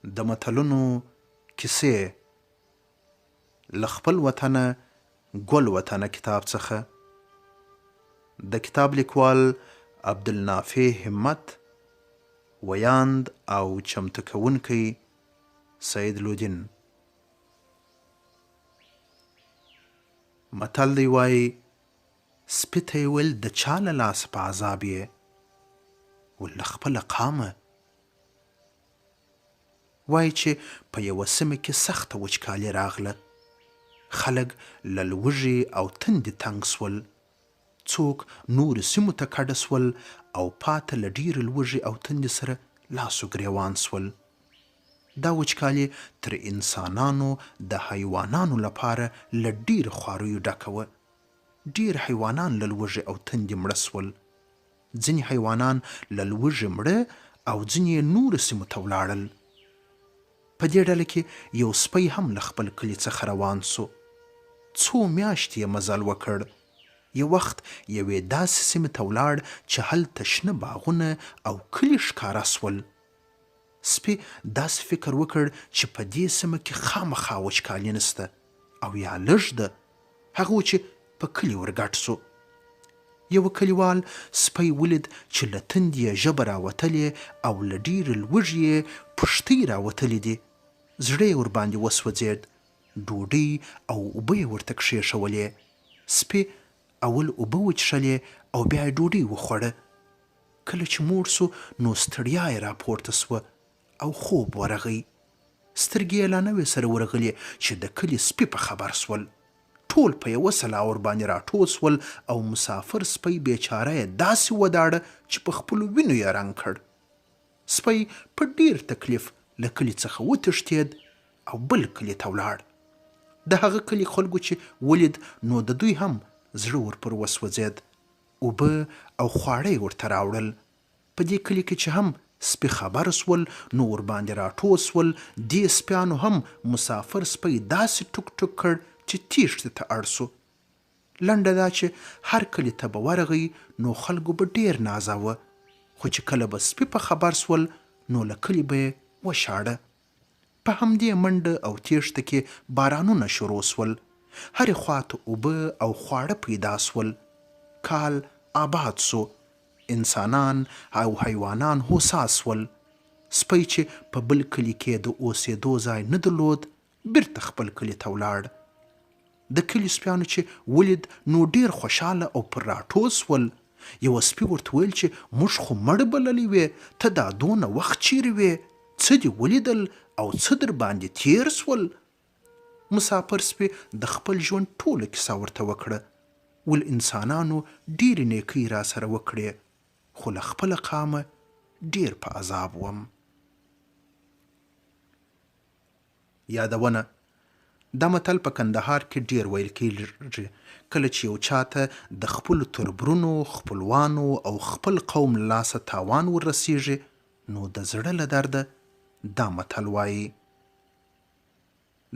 د متلونو کیسې له خپل وطنه ګل وطنه کتاب څخه. د کتاب لیکوال عبدالنافع همت، ویاند او چمتو کوونکی سید لودین. متل دی وایي سپي ته یې ویل د چا له لاسه په عذاب یې؟ ول له خپله قامه. وایي چې په یوه سیمه کې سخته وچکالي راغله. خلک له لوږې او تندې تنګ سول. څوک نورو سیمو ته کډه سول او پاته له ډېرې لوږې او تندې سره لاس و ګرېوان سول. دا وچکالي تر انسانانو د حیوانانو لپاره له ډېرو خواریو ډکه وه. ډېر حیوانان له لوږې او تندې مړه سول. ځینې حیوانان له لوږې مړه او ځینې یې نورو سیمو ته ولاړل. په دې ډله کې یو سپی هم له خپل کلي څخه روان سو. څو میاشتې یې مزل وکړ. یو وخت یوې داسې سیمې ته ولاړ چې هلته شنه باغونه او کلي ښکاره سول. سپي داسې فکر وکړ چې په دې سیمه کې خامخا وچکالي نسته او یا لږ ده. هغه و چې په کلي ورګډ سو. یوه کلیوال سپی ولید چې له تندې یې ژبه راوتلې او له ډېرې لوږې یې پښتۍ راوتلې دي. زړه یې ورباندې وسوځېد. ډوډۍ او اوبه یې ورته کښېښولې. سپي اول اوبه وڅښلې او بیا یې ډوډۍ وخوړه. کله چې موړ سو نو ستړیا یې راپورته سوه او خوب ورغی. سترګې یې لا نه وې سره ورغلې چې د کلي سپي په خبر سول. ټول په یوه سلا ورباندې راټول سول او مسافر سپی بیچاره یې داسې وداړه چې په خپلو وینو یې رنګ کړ. سپی په ډېر تکلیف له کلي څخه وتښتېد او بل کلي ته ولاړ. د هغه کلي خلکو چې ولید نو د دوی هم زړه ورپر وسوځېد. اوبه او خواړه یې ورته راوړل. په دې کلي کې چې هم سپي خبر سول نو ورباندې راټول سول. دې سپیانو هم مسافر سپی داسې ټوک ټوک کړ چې تیښتې ته اړ سو. لنډه دا چې هر کلي ته به ورغی نو خلکو به ډېر نازاوه، خو چې کله به سپي په خبر سول نو له کلي به یې وشاړه. په همدې منډه او تیښته کې بارانونه شروع سول. هرې خواته اوبه او خواړه پیدا سول. کال آباد سو. انسانان او حیوانان هوسا سول. سپی چې په بل کلي کې د اوسېدو ځای نه درلود بیرته خپل کلي ته ولاړ. د کلي سپیانو چې ولید نو ډېر خوشحاله او پر راټول سول. یوه سپي ورته ویل چې موږ خو مړه بللې وې، ته دا دونه وخت چیرې وې؟ څه دې ولیدل او څه در باندې تیر سول؟ مسافر سپي د خپل ژوند ټوله کیسه ورته وکړه. ول انسانانو ډېرې نیکۍ را سره وکړې، خو له خپله قامه ډېر په عذاب وم. یادونه: دا متل په کندهار کې ډېر ویل کېږي. کله چې یو چاته د خپلو تربرونو، خپلوانو او خپل قوم له لاسه تاوان ورسیږي نو د زړه له درده دا متل وایي.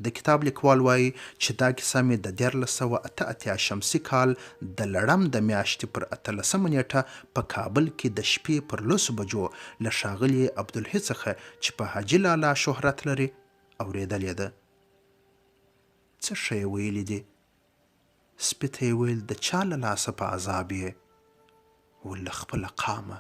د کتاب لیکوال وایي چې دا کیسه مې د 1988 شمسي کال د لړم د میاشتې پر 18 نیټه په کابل کې د شپې پر 10 بجو له ښاغلي عبدالحی څخه چې په حاجي لالا شهرت لري اورېدلې ده. څه ښه یې ویلي دي. سپي ته یې ویل د چا له لاسه په عذاب یې؟ ول له خپله قامه.